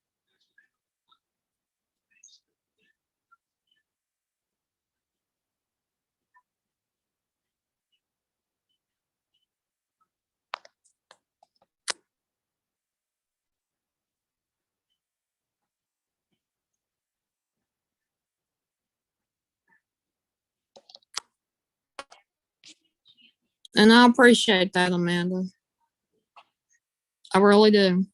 And I appreciate that, Amanda. I really do.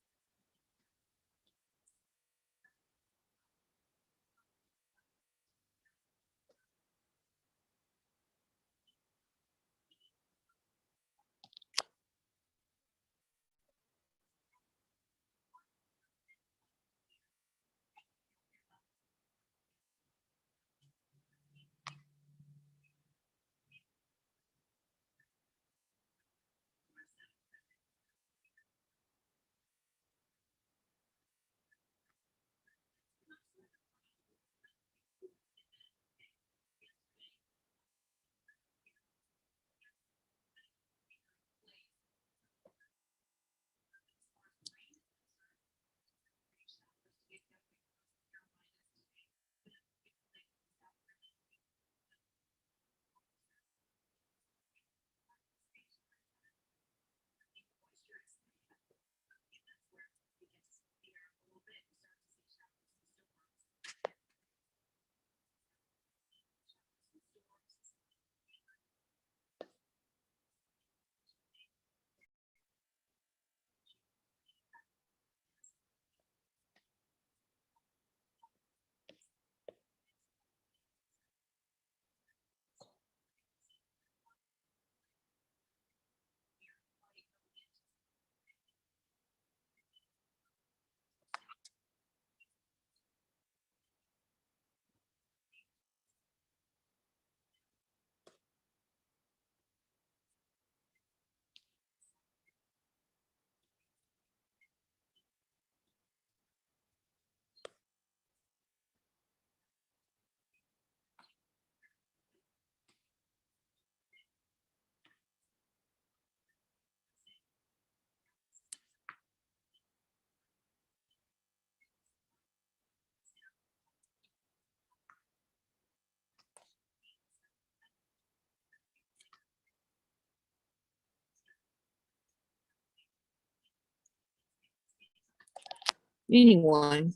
Anyway.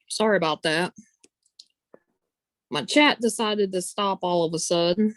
Sorry about that. My chat decided to stop all of a sudden.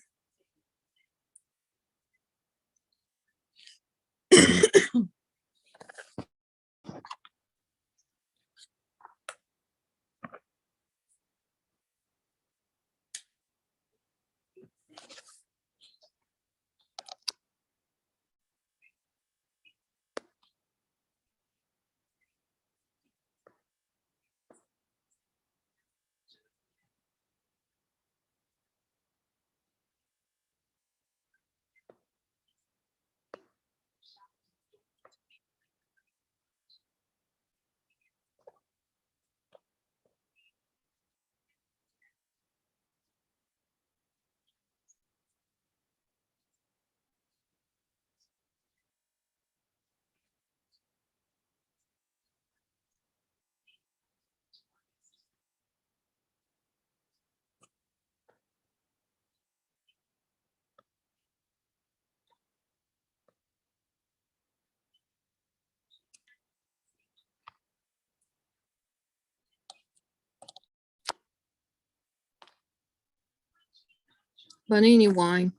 But anyway,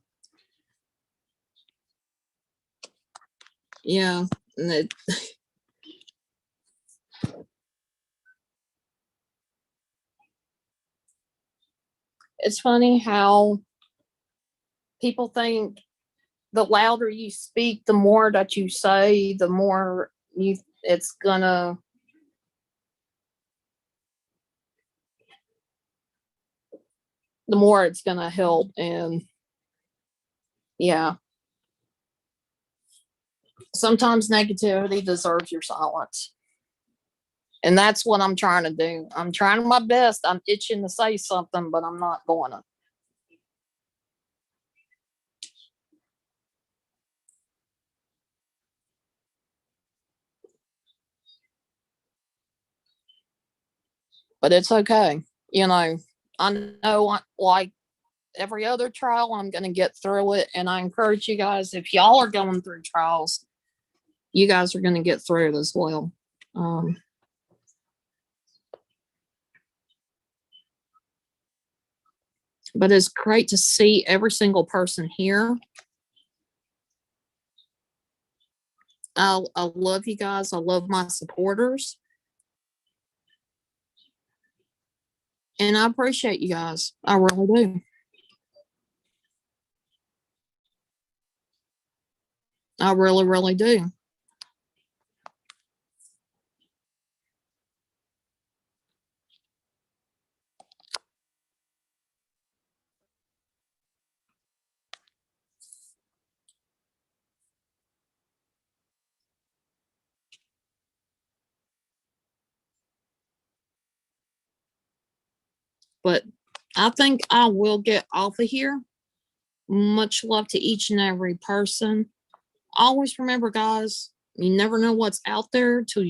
yeah, and it's funny how people think the louder you speak, the more that you say, the more it's gonna, the more it's gonna help. And yeah, sometimes negativity deserves your silence. And that's what I'm trying to do. I'm trying my best. I'm itching to say something, but I'm not going to. But it's okay. You know, I know, like every other trial, I'm going to get through it. And I encourage you guys, if y'all are going through trials, you guys are going to get through it as well. But it's great to see every single person here. I love you guys. I love my supporters. And I appreciate you guys. I really do. I really, really do. But I think I will get off of here. Much love to each and every person. Always remember, guys, you never know what's out there till